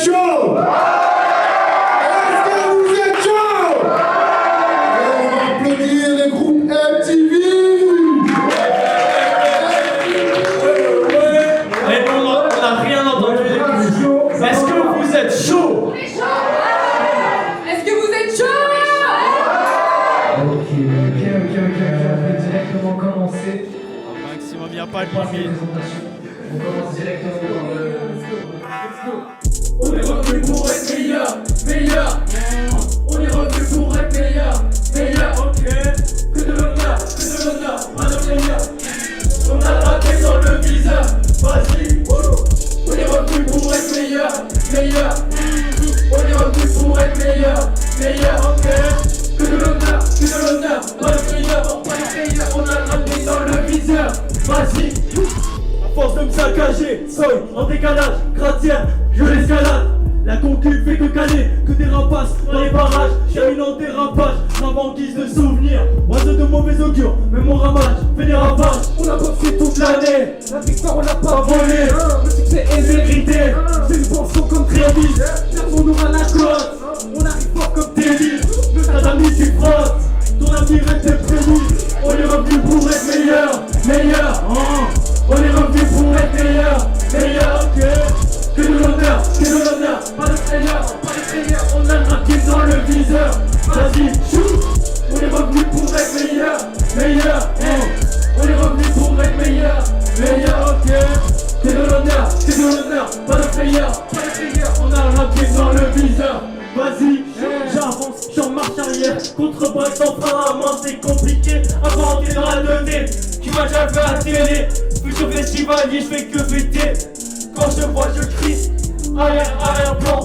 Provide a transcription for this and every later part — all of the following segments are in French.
chaud? Est-ce que vous êtes chaud? Et on va applaudir les groupes MTV. Et on n'a rien entendu des plus. Est-ce que vous êtes chaud? Est-ce que vous êtes chaud? Ok, on peut directement commencer. Maximum, il n'y a pas de Pas de limite. présentation. On commence directement dans le... On est revenu pour être meilleur, meilleur. On est revenu pour être meilleur, meilleur. Ok. Que de l'honneur, pas de meilleur. On a raté dans le viseur, vas-y. On est revenu pour être meilleur, meilleur. On est revenu pour être meilleur, meilleur. Ok. Que de l'honneur, pas de meilleur. On a raté dans le viseur, vas-y. À force de me saccager, soy en décalage, gratte-ciel, je l'escalade. La concu fait que caler, que des rapaces dans les barrages. J'ai en dérapage, rame en guise de souvenir. Oiseau de mauvais augure, mais mon ramage fait des ravages. On a bossé toute l'année, la victoire on l'a pas volée. Le succès est mérité, c'est une pension comme crédit. On aura la cote, on arrive fort comme Teddy. Le tas d'amis tu frottes, ton avenir était prévu. On est revenu pour être meilleur, meilleur. On est revenu pour être meilleur, meilleur, ok. Que de l'honneur, pas de frayeur, on a le rapide dans le viseur. Vas-y, shoot. On est revenu pour être meilleur, meilleur, On est revenu pour être meilleur, meilleur, ok. Que de l'honneur, pas de frayeur, on a le rapide dans le viseur. Vas-y, j'avance, j'en marche arrière. Contre-bras sans frein à main, c'est compliqué. Avant d'entrer dans la donnée, tu m'as déjà vu à la télé. Futur festivalier, je fais que fêter. Quand je vois, je crie. Arrière-plan.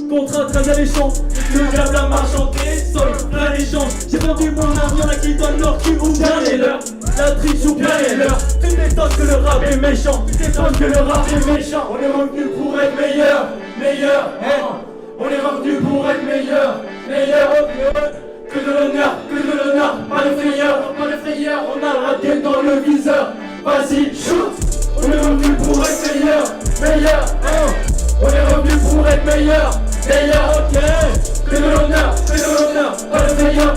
Contre un très alléchant. Le diable a marchandé, sol, plein d'échanges. J'ai perdu mon âme, y'en a qui donnent leur cul ou bien les leurs. La triche ou bien les leurs. Tu m'étonnes que le rap est méchant. On est revenu pour être meilleur, On est revenu pour être meilleur, Que de l'honneur, pas de frayeur, On a le raté dans le viseur. Vas-y, shoot. On est revenu pour être meilleur, On est revenu pour être meilleur, ok. Que de l'honneur, pas de frayeur,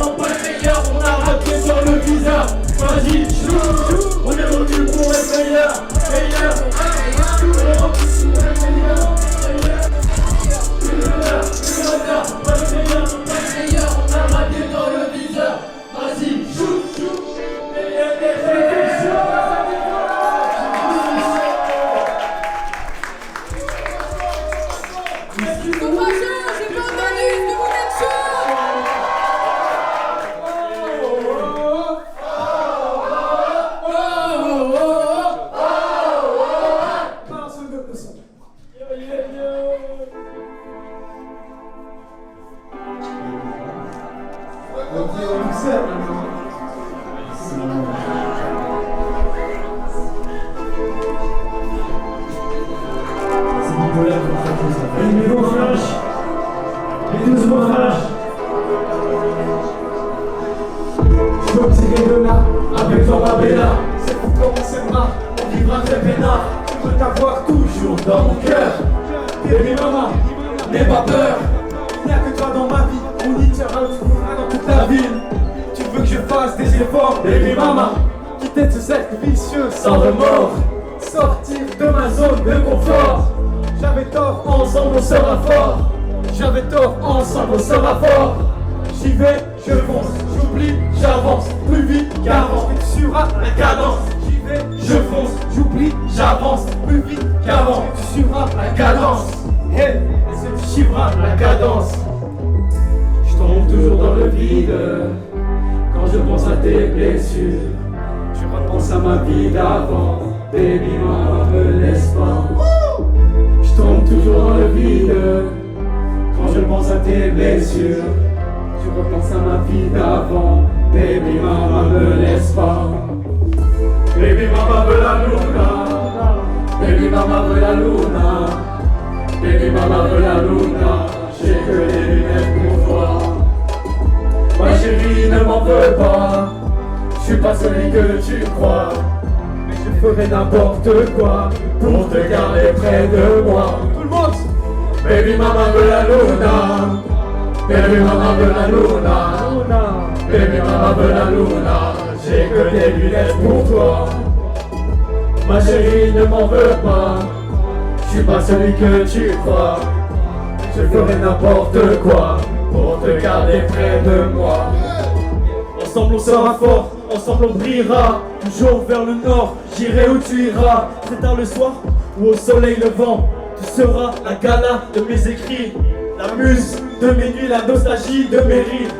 On a raté dans le viseur. Vas-y, shoot. On est revenu pour être meilleur, On est revenu pour être meilleur, Que de l'honneur, pas de frayeur, On a raté dans le viseur. Vas-y, shoot. Ils sont pas chauds, j'ai pas entendu, est-ce que vous êtes chauds? Les nouveaux flash, les nouveaux flash. Je veux tirer de là, avec toi ma bella. C'est pour comment on s'aimera, on vivra très peinard. Je veux t'avoir toujours dans mon cœur. Baby mama, n'aie pas peur. Il n'y a que toi dans ma vie, on y tiendra, on se trouvera dans toute la ville. Tu veux que je fasse des efforts, baby mama. Quitter ce cercle vicieux sans remords. Sortir de ma zone de confort. J'avais tort, ensemble on sera fort. J'avais tort, ensemble on sera fort. J'y vais, je fonce, j'oublie, j'avance. Plus vite qu'avant, et tu suivras la cadence. J'y vais, je fonce, j'oublie, j'avance. Plus vite qu'avant, et tu suivras la cadence. Hey, est-ce que tu suivras la cadence? Je tombe toujours dans le vide quand je pense à tes blessures. Je repense à ma vie d'avant. Baby, maman, me laisse pas. Je tombe toujours dans le vide quand je pense à tes blessures. Je repense à ma vie d'avant. Baby, maman, me laisse pas. Baby, maman veut la luna. Baby, maman veut la luna. Baby, maman veut la luna. J'ai que les lunettes pour toi. Ma chérie, ne m'en veux pas. Je suis pas celui que tu crois. Mais je ferai n'importe quoi pour te garder près de moi. Tout le monde. Baby mama veut la luna. Baby mama veut la luna. Baby mama veut la luna. J'ai que des lunettes pour toi. Ma chérie ne m'en veut pas. Je suis pas celui que tu crois. Je ferai n'importe quoi pour te garder près de moi. Ensemble on sera fort, ensemble on brillera. Toujours vers le nord, j'irai où tu iras. C'est tard le soir ou au soleil levant. Tu seras la gala de mes écrits, la muse de mes nuits, la nostalgie de mes rires.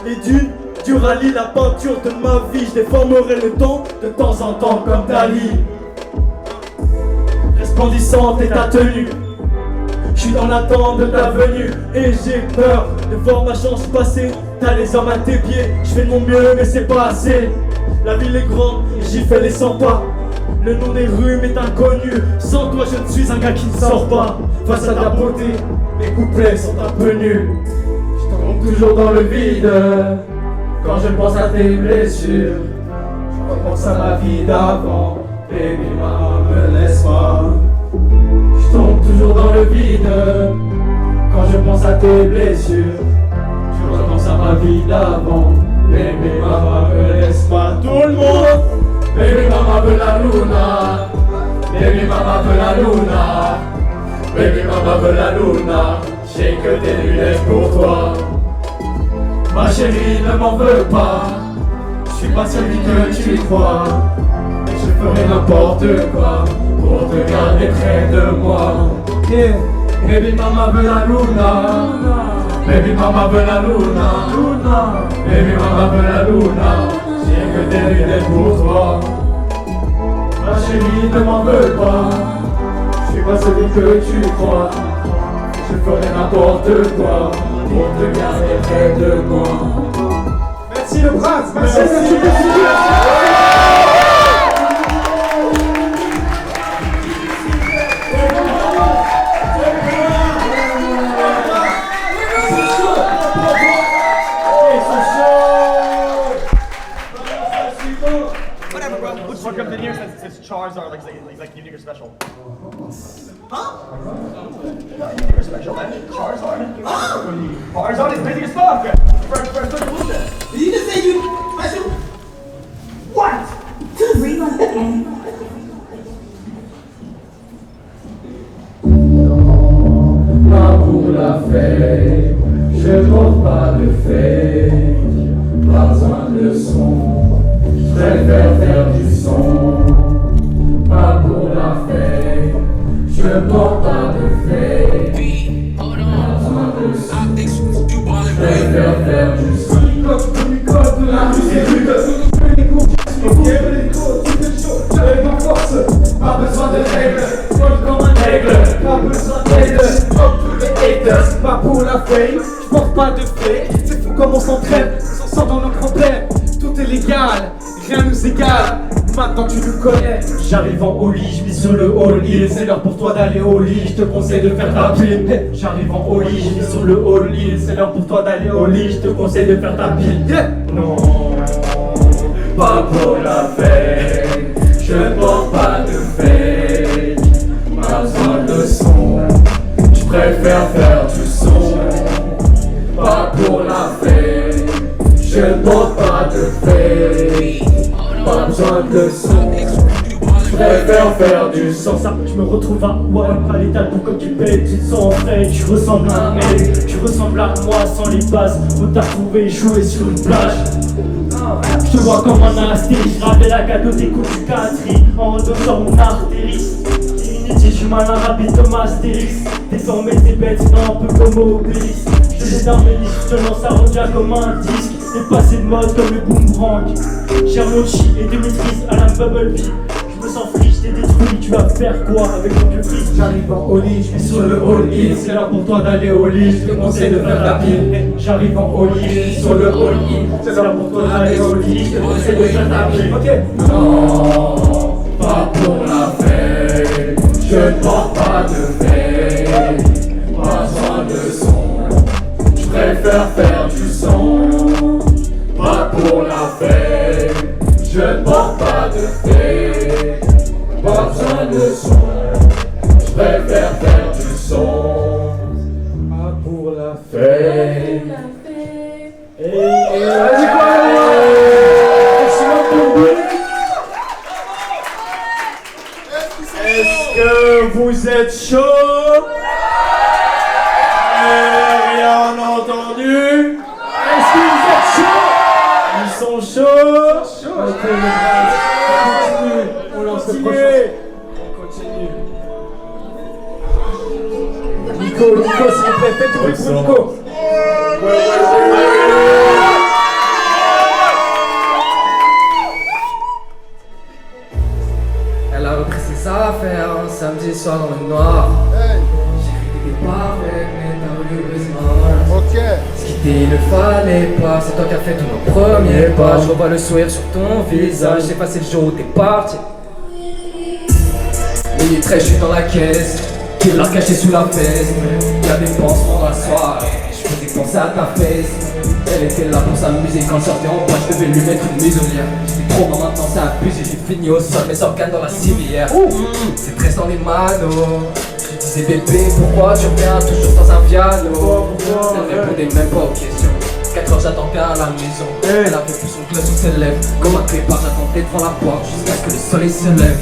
Les dunes du rallye, la peinture de ma vie. Je déformerai le temps de temps en temps comme Dali. Resplendissante est ta tenue. Je suis dans l'attente de ta venue et j'ai peur de voir ma chance passer. T'as les hommes à tes pieds, je fais de mon mieux mais c'est pas assez. La ville est grande et j'y fais les 100 pas. Le nom des rues m'est inconnu. Sans toi je ne suis un gars qui ne sort pas. Face à ta beauté, mes couplets sont un peu nuls. Je tombe toujours dans le vide quand je pense à tes blessures. Je repense à ma vie d'avant. Baby maman me laisse pas. Je tombe toujours dans le vide quand je pense à tes blessures. Je repense à ma vie d'avant. Baby maman me laisse pas. Tout le monde. Baby mama veut la luna. Baby mama veut la luna. Baby mama veut la luna. J'ai que des lunettes pour toi. Ma chérie ne m'en veut pas. Je suis pas celui que tu crois. Je ferai n'importe quoi pour te garder près de moi. Yeah. Baby mama veut la luna. Baby mama veut la luna. Baby mama veut la luna. J'ai que des lunettes pour toi. Ma chérie ne m'en veut pas. Je suis pas celui que tu crois. Je ferai n'importe quoi pour te garder près de moi. Merci le prince. Merci. Whatever, bro. We'll just come in here since it's Charizard, like unique or special. Huh? Unique or special, man. Charizard. Charizard is crazy as fuck. First bullshit. Did you just say you special? What? Rewind again. Pas pour la fête, je porte pas de fête, pas besoin de son, je préfère faire du son. Pas pour la fête, je porte pas de fête, pas besoin de son, je préfère faire du son. Code de la musique, les cours, les cours, tout est chaud, j'avais ma force, pas besoin de règles, folle comme un aigle, pas besoin d'aide, comme tous les haters, pas pour la fame, je porte pas de fake, c'est fou comme on s'entraîne, on s'en sort dans nos problèmes, tout est légal, rien nous égale, maintenant tu nous connais. J'arrive en holly, je vis sur le all-in, c'est l'heure pour toi d'aller au lit, je te conseille de faire ta pile. J'arrive en holly, je vis sur le all-in, c'est l'heure pour toi d'aller au lit, je te conseille de faire ta pile. Non, pas pour la fête, je porte pas de fête, pas besoin de son, je préfère faire du son. Pas pour la fête, je porte pas de fête, pas besoin de son, je préfère faire du son. Ça, je me retrouve à à l'état pour comme tu pètes, tu te sens frais, tu ressembles à un mec, tu ressembles à moi sans les bases, on t'a trouvé jouer sur une plage. Je te vois comme un astérisque, je rappelle la cadeau des coups du catri, en haut sort mon artéris. Inutile, je suis malin rapide comme Astérix, désormais t'es bête, non, un peu comme Obélix. Je te jette un ménisque, je te lance à revient comme un disque, t'es passé de mode comme le boomerang. Chernochi et Dimitris à la Bubble Bee. Je me sens free, je t'ai détruit, tu vas faire quoi avec ton public? J'arrive en holly, je suis sur le all-in, c'est l'heure pour toi d'aller au lit, je te conseille de faire la pile. J'arrive en holly, je suis sur le all-in, c'est l'heure pour toi d'aller au lit, je te conseille de faire ta pile. Ok. Non, pas pour la fête, je ne porte pas de fête, pas besoin de son, je préfère faire du son. Pas pour la fête, je ne porte pas de fête, Que vous êtes chaud? Rien entendu? Est-ce que vous êtes chaud? Ils sont chauds? Ok, les gars, on continue. On lance le prochain. On continue. Nico, s'il vous plaît, faites tout le bruit, Nico. Elle a repris ses affaires un samedi soir dans le noir. Hey, J'ai cru que t'étais parfait, mais t'as voulu briser ma heart. ok. Ce qui il ne fallait pas, c'est toi qui as fait tous nos premiers pas. Je revois le sourire sur ton visage, j'ai passé le jour où t'es parti. Minuit 13, je suis dans la caisse, qui l'a caché sous la fesse. Y'a des pansements dans la soirée, je faisais penser à ta fesse. Elle était là pour s'amuser, quand je sortais en bois, je devais lui mettre une muselière. J'étais trop bon, maintenant c'est abusé, j'ai fini au sol, mes organes dans la civière. C'est très dans les manos. Je disais bébé, pourquoi tu reviens toujours dans un piano? Elle répondait même pas aux questions. 4 heures j'attendais à la maison. Elle avait plus son gloss sur ses lèvres. Comme un clépard j'attendais devant la porte jusqu'à ce que le soleil se lève.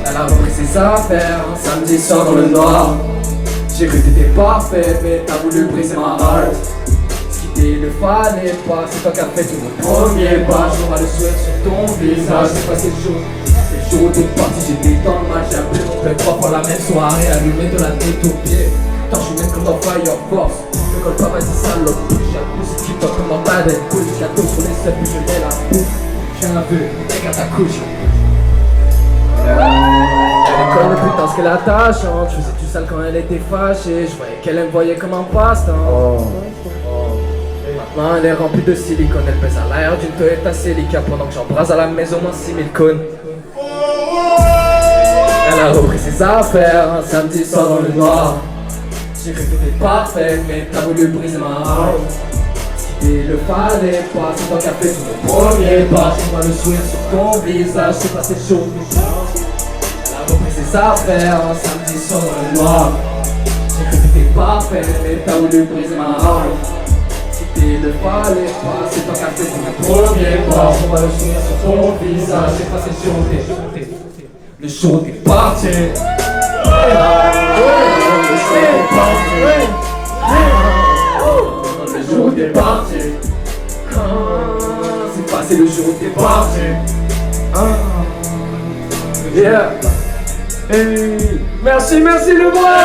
Elle a repris ses affaires un samedi soir dans le noir. J'ai cru que t'étais parfait mais t'as voulu briser ma heart. Ce qui il ne fallait pas, c'est toi qui as fait tous nos premiers pas. Je vois le sourire sur ton visage, c'est passé le jour. Le jour où t'es parti, j'étais dans le mal, j'ai appelé mon père 3 fois la même soirée, allumé de la tête aux pieds. Tant je suis même comme dans Fire Force. Ne colle pas, vas-y salope, j'ai un pouce qui top comme dans Bad and Cool. Gâteau sur les seins, puis je mets la bouffe. J'ai un vœu, regarde ta couche. Elle connaît le putain ce qu'elle est attachante. Je faisais tout sale quand elle était fâchée. Je voyais qu'elle me voyait comme un passe-temps. Maintenant elle est remplie de silicone. Elle pèse à l'air d'une Toyota Celica pendant que j'embrase à la maison moins 6000 cônes. Elle a repris ses affaires un samedi soir dans le noir. J'ai cru que t'étais parfait mais t'as voulu briser ma heart. Il ne fallait pas, c'est toi qui as fait tous nos premiers pas. Je vois le sourire sur ton visage, c'est passé chaud. Elle a repris ses affaires un samedi soir dans le noir. J'ai cru que t'étais parfait mais t'as voulu briser ma heart. Il ne fallait pas, c'est toi qui as fait tous nos premiers pas. Je vois le sourire sur ton visage, c'est passé chaud. Le show est parti. Le jour où t'es parti, c'est passé le jour où t'es parti. Yeah. Hey. Merci le bois.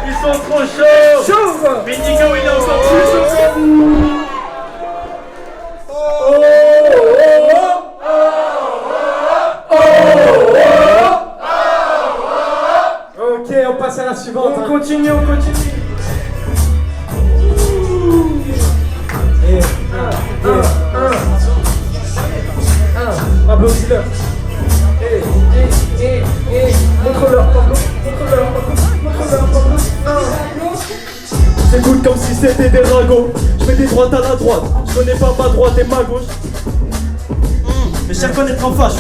Ils sont trop chauds. Mais Nico il est encore plus chaud. Ok, on passe à la suivante. On continue. Applaudis-leur. Montre-leur. J'écoute comme si c'était des ragots. Je mets des droites à la droite. Je connais pas ma droite et ma gauche. Mes chers connaître en fâche.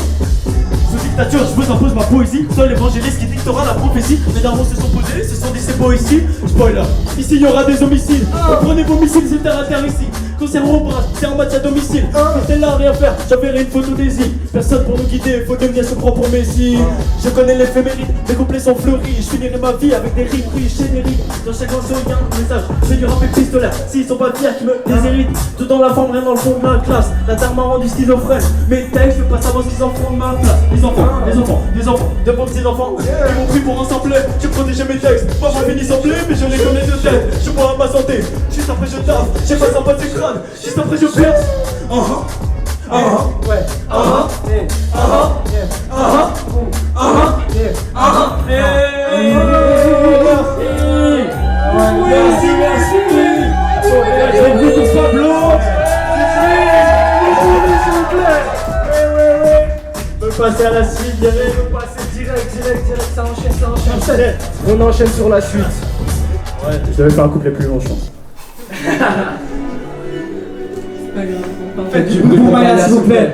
Sous dictature, je vous impose ma poésie. Sois l'évangéliste qui dictera la prophétie. Les darons se sont posés, ce sont des c'est beau ici. Spoiler, ici il y aura des homicides. Reprenez vos missiles, c'est terre à terre ici. Conserve au bras, c'est un match à domicile. T'es là à rien faire, j'enverrai une photo des îles. Personne pour nous guider, faut devenir son propre messie. Je connais l'éphéméride, mes couplets sont fleuris. Je finirai ma vie avec des rimes riches, génériques. Dans chaque morceau il y a un message, je fais du rap épistolaire. S'ils sont pas fiers qui me déshéritent, tout dans la forme, rien dans le fond de ma classe. La terre m'a rendu schizophrène, mes textes, je veux pas savoir ce qu'ils en font de ma place. Les enfants, devant ces enfants, ils m'ont pris pour un sampler. J'ai protégé mes textes, pas moi fini samplé, mais je les connais de tête. Je bois à ma santé, juste après je taffe, j'ai pas sympa du crâne, juste après je perce. Merci. Pablo. S'il vous plaît. Me passer à la suite, me passer direct, ça enchaîne. On enchaîne sur la suite. Ouais, je devais faire un couplet plus long, je pense. Faites du bruit pour Maya, s'il vous plaît.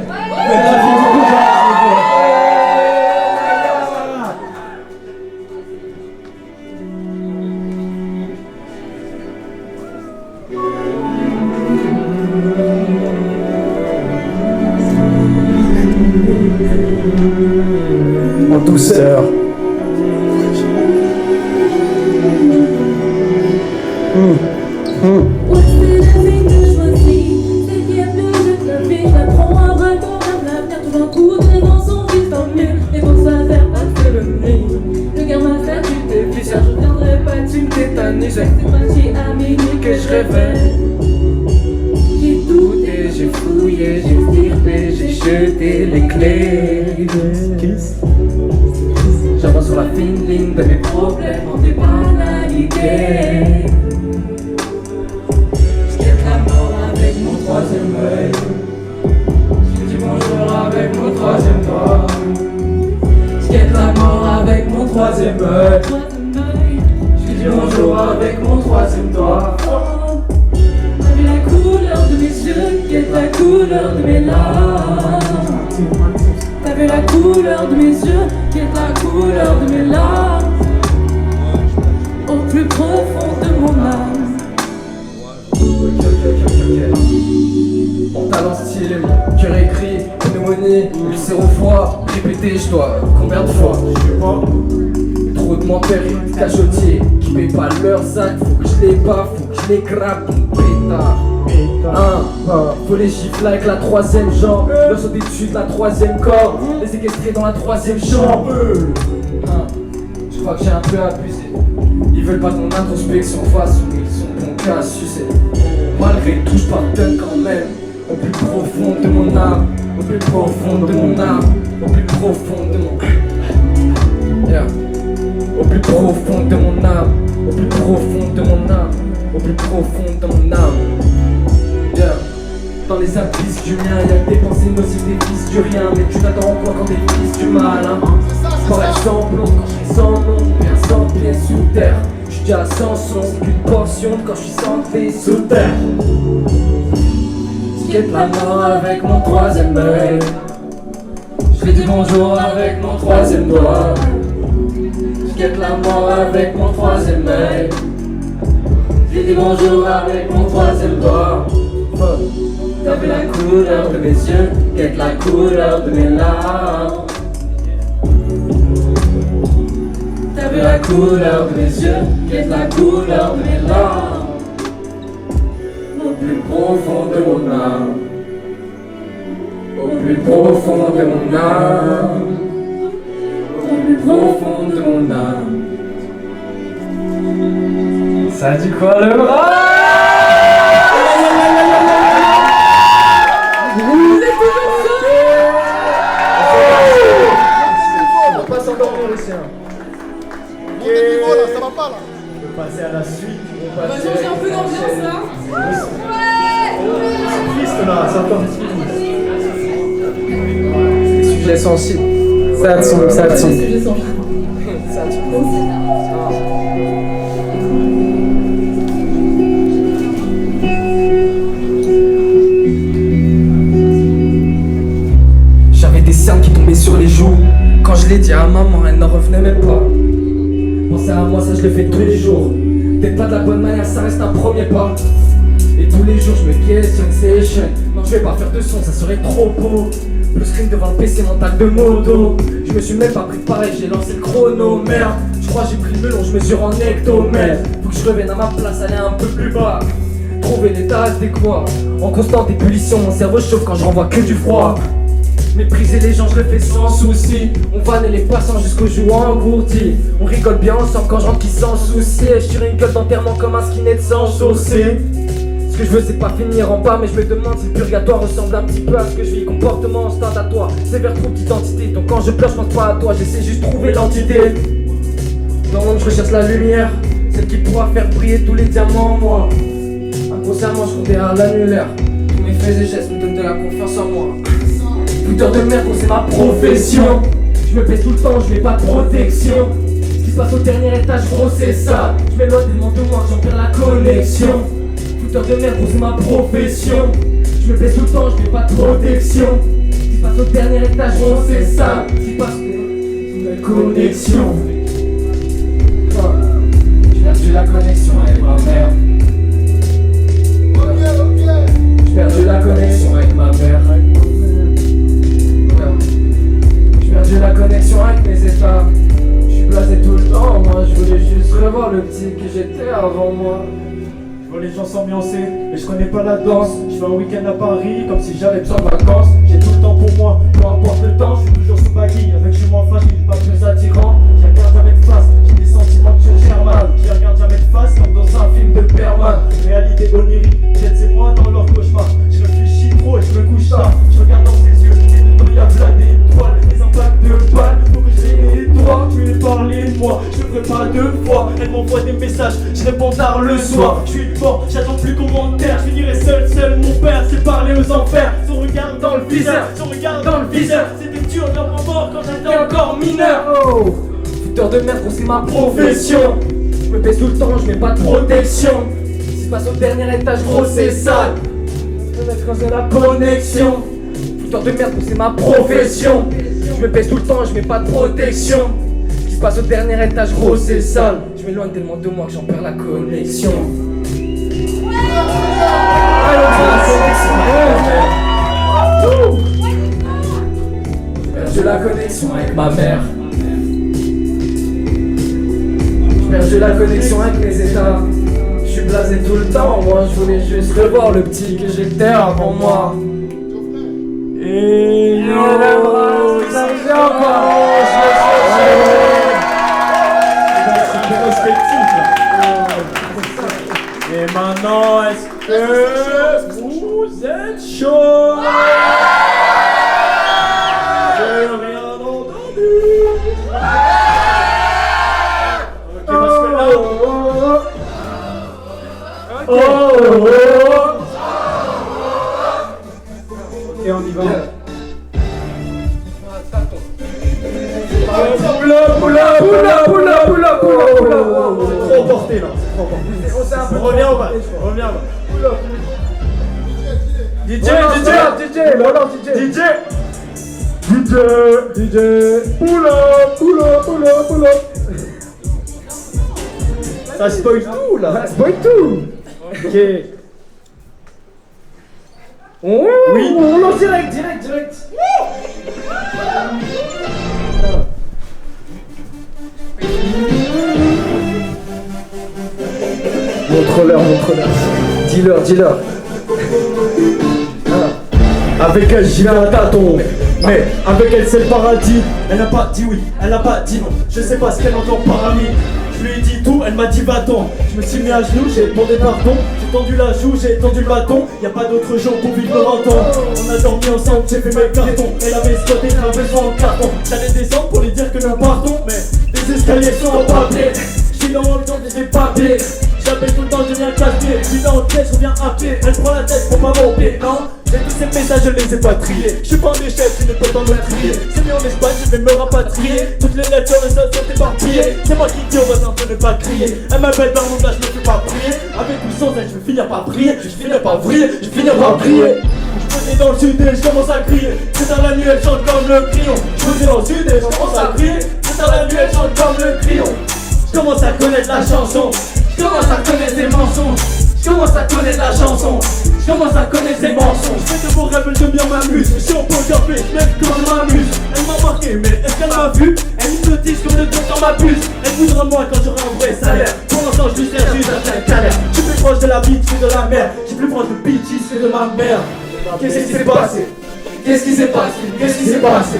En douceur. Ouais, c'est la vie que je choisis. Celle qui aime le jeu de la vie. Je la prends à bras le corps, même l'avenir. Tout d'un coup, dans son vide, tant mieux. Et pour ça, faire passer le nez. Le gamin, ça, tu t'es vu. Ça, je viendrai pas, tu me tétanis. C'est parti à minuit que je réveille. J'ai douté, j'ai fouillé, j'ai estirpé, j'ai jeté les clés. J'avance sur la fine ligne de mes problèmes en des banalités. J'guette la mort avec mon troisième œil. J'dis bonjour avec mon troisième doigt. J'guette la mort avec mon troisième œil. J'dis bonjour avec mon troisième doigt. T'as vu la couleur de mes yeux, guette la couleur de mes larmes. T'as vu la couleur de mes yeux, guette la couleur de mes larmes. Au plus profond de mon âme. Mon talent stylé, mon cœur écrit, pneumonie, ulcère au foie, répété, je dois combien de fois? Trop de menteurs et de cachotiers qui paient pas leur sac, faut que je les bats, faut que je les grappe, mon pétard. Faut les gifler avec la troisième jambe, leur sauter dessus de la troisième corde, les séquestrer dans la troisième chambre. Je crois que j'ai un peu abusé. Ils veulent pas ton introspection face où ils sont bons qu'à sucer. Malgré tout, je pardonne quand même. Au plus profond de mon âme, au plus profond de mon âme, au plus profond de mon yeah. Au plus profond de mon âme, au plus profond de mon âme, au plus profond de mon âme. Yeah. Dans les abysses du mien, y'a des pensées nocives des fils du rien. Mais tu n'attends quoi quand t'es fils du mal, hein? Pour être sans blonde, quand je suis sans nom, bien sans pied sous terre. Je suis déjà sans son, c'est qu'une portion quand je suis sans pied sous terre. J'guette la mort avec mon troisième œil. Je dis bonjour avec mon troisième doigt. J'guette la mort avec mon troisième œil. Je dis bonjour avec mon troisième doigt. T'as vu la couleur de mes yeux, guette la couleur de mes larmes. T'as vu la couleur de mes yeux, guette la couleur de mes larmes. Au plus profond de mon âme, au plus profond de mon âme, au plus profond de mon âme. Ça dit quoi le bras? On va pas s'endormir ici. On est niveau là, ça va pas là. On peut passer à la suite. On va changer un peu d'ambiance là. C'est triste là, ça part. Des sujets sensibles. Ça a de son, ça a de son. J'avais des cernes qui tombaient sur les joues. Quand je l'ai dit à maman, elle n'en revenait même pas. Penser à moi, ça je le fais tous les jours. Peut-être pas de la bonne manière, ça reste un premier pas. Et tous les jours je me questionne, c'est chaîne. Non, je vais pas faire de son, ça serait trop beau. Le screen devant le PC mental de moto. Je me suis même pas pris pareil, j'ai lancé le chrono. Merde, je crois j'ai pris le melon, je mesure en hectomètre. Faut que je revienne à ma place, aller un peu plus bas. Trouver l'état adéquat. En constante ébullition, mon cerveau chauffe quand je renvoie que du froid. Mépriser les gens, je le fais sans souci. On vanne les passants jusqu'au jour engourdi. On rigole bien ensemble quand je rentre qui s'en soucie. Je tire une gueule d'enterrement comme un skinhead sans sourcil. Ce que je veux c'est pas finir en bas, mais je me demande si le purgatoire ressemble un petit peu à ce que je vis. Comportement ostentatoire, sévère trouble d'identité. Donc quand je pleure je pense pas à toi, j'essaie juste de trouver l'entité. Dans l'ombre je recherche la lumière, celle qui pourra faire briller tous les diamants en moi. Inconsciemment je compte derrière l'annulaire. Tous mes faits et gestes me donnent de la confiance en moi. Fouteur de merde, c'est ma profession. Je me pèse tout le temps, je n'ai pas de protection. Ce qui se passe au dernier étage, gros c'est ça. Je m'éloigne des demandes de moi, j'en perds la connexion. Fouteur de merde, c'est ma profession. Je me pèse tout le temps, je n'ai pas de protection. Ce qui se passe au dernier étage, gros c'est ça. Ce qui se passe une connexion. J'ai perdu la connexion avec ma mère. J'ai perdu la connexion avec ma mère. revoir le petit que j'étais avant moi. Je vois les gens s'ambiancer, mais je connais pas la danse. Je fais un week-end à Paris, comme si j'avais besoin de vacances. J'ai tout le temps pour moi, peu importe le temps. Je suis toujours sous baggy, avec chez moi flash, il est pas plus attirant. Je regarde jamais de face, j'ai des sentiments que je gère mal. Je regarde jamais de face, comme dans un film de Berman. Réalité onirique, peut-être c'est moi dans leur cauchemar. Je réfléchis trop et je me couche tard. Je regarde dans ses yeux, et dedans y'a plein d'étoiles, des impacts de balles. Faut que je les nettoie, tu lui parler de moi. Je le ferai pas deux fois, elle m'envoie des messages, je réponds tard le soir. Je suis fort, j'attends plus commentaire. Je finirai seul, mon père s'est parlé aux enfers. Son regard dans le viseur, son regard dans le viseur. C'était dur d'un moment quand j'étais encore mineur. Oh, fouteur de merde, c'est ma profession. Je me baisse tout le temps, je mets pas de protection. Si je passe au dernier étage, gros c'est sale. Je me mets quand j'ai la connexion. Fouteur de merde, c'est ma profession. Je me baisse tout le temps, je mets pas de protection. Si je passe au dernier étage, gros c'est sale. Je m'éloigne tellement de moi que j'en perds la connexion. J'ai la connexion avec ma mère. J'ai perdu la connexion avec mes états. Je suis blasé tout le temps, moi je voulais juste revoir le petit que j'étais avant moi. Et yo, ça vient pas. c'est prospectif là. Et maintenant, est-ce que vous êtes chaud? J'ai rien entendu. Ok, parce que là. Ok, on y va. C'est trop porté là, c'est trop porté. On revient au bas, on revient au bas. DJ, pull up. Ça spoil tout là. Ça spoil tout. Ok. Oui, on lance direct. Montre-leur. Dis-leur. Avec elle j'y vais à tâtons, mais avec elle c'est le paradis. Elle n'a pas dit oui, elle n'a pas dit non. Je sais pas ce qu'elle entend par ami. Je lui ai dit tout, elle m'a dit va-t'en. Je me suis mis à genoux, j'ai demandé pardon. J'ai tendu la joue, j'ai tendu le bâton. Y'a pas d'autre jour pour vivre le menton. On a dormi ensemble, j'ai fait mes cartons. Elle avait squatté, elle avait besoin en carton. J'allais descendre pour lui dire que nous partons, mais les escaliers sont en papier. J'suis dans le temps des papiers. J'appelle tout le temps, je viens cacher. J'suis dans le pied, je reviens à pied. Elle prend la tête pour pas monter, non. J'ai tous ces messages, je les ai pas triés. J'suis pas en échec, je n'ai pas le temps de me trier. C'est mieux en Espagne, je vais me rapatrier. Toutes les lettres sur le sol sont éparpillées. C'est moi qui dis aux voisins de ne pas crier. Elle m'appelle dans mon âge, je me fais pas prier. Avec ou sans elle, je vais finir par prier. Je vais finir par vriller, je vais finir par prier. Je dans le sud et je commence à crier. C'est dans la nuit, elle chante comme le crayon. Je dans le sud et je commence à crier. C'est dans la nuit, elle chante comme le crayon. Je commence à connaître la chanson. Je commence à connaître les mensonges. Je commence à connaître la chanson. Je commence à connaître les mensonges. Je fais de beaux rêves, elle devient m'amuse. Je suis en pot de café, je lève comme je m'amuse. Elle m'a marqué, mais est-ce qu'elle m'a vu? Elle hypnotise comme le temps dans ma puce. Elle voudra moi quand j'aurai un vrai salaire. Pour l'instant, je lui sers juste à la galère. Je suis plus proche de la beach que de la mer. Je suis plus proche de Beaches que de ma mère. Qu'est-ce qui s'est passé? Qu'est-ce qui s'est passé? Qu'est-ce qui s'est passé?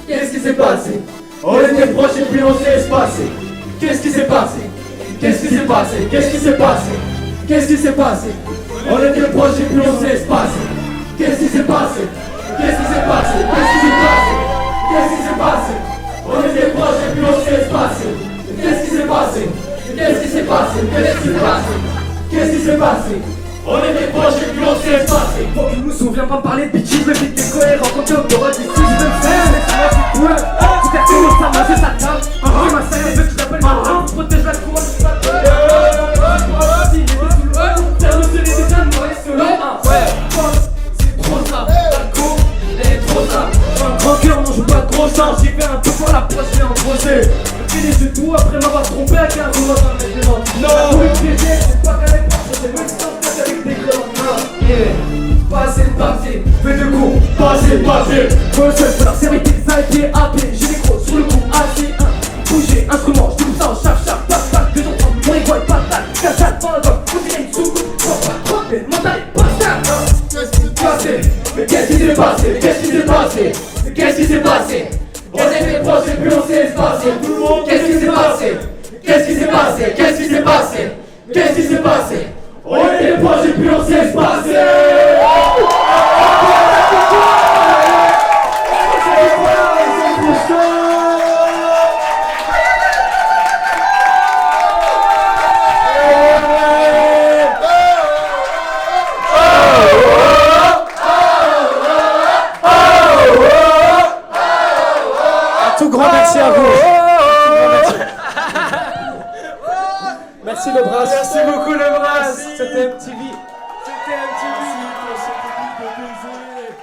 Qu'est-ce qui s'est passé? On était proches et puis on s'est espacé. Qu'est-ce qui s'est passé? Qu'est-ce qui s'est passé? Qu'est-ce qui s'est passé? Qu'est-ce qui s'est passé? On était proches et puis on s'est espacé. Qu'est-ce qui s'est passé? Qu'est-ce qui s'est passé? Qu'est-ce qui s'est passé? Qu'est-ce qui s'est passé? On était proches et puis on s'est espacé. Qu'est-ce qui s'est passé? Qu'est-ce qui s'est passé? Qu'est-ce qui s'est passé? Qu'est-ce qui s'est passé? On était proches et puis on s'est espacé. Faut qu'il nous souviens pas parler de bitches, le vite décohérent quand tu auras d'ici, je veux le faire, laisse-moi qui coule. Tu perds toujours ça, moi c'est ta table. Oui, ma sœur, elle veut que je l'appelle ma femme. Protège la couronne, je t'appelle. Faire le serré des jeunes, moi et solo. Ouais, c'est trop ça. La cour, elle est trop ça. Un grand cœur, non, je joue pas de gros sang. J'ai fait un peu pour la poche, j'ai embrosé. J'ai fait les yeux tout après m'avoir trompé avec un rouleau dans mes démons. Non, pour une piégée, c'est pas qu'à l'époque, c'est le temps avec des colons. Passer le papier, fais de cours, passer le papier. Faut se faire sécurité, ça a été happé. J'ai des gros sur le coup, assis, bouger, instrument, je tout ça en chap, tac, tac, 2 ans, mon Qu'est-ce qui s'est passé? On était proches et puis on s'est espacé. Tout le monde, qu'est-ce qui s'est passé? Qu'est-ce qui s'est passé? Qu'est-ce qui s'est passé? Qu'est-ce qui s'est passé? On était proches et puis on s'est espacé. Tout grand merci à vous. Merci le Bras. Merci beaucoup le Bras. C'était MTV. C'était un petit peu. Merci pour cette équipe de baiser.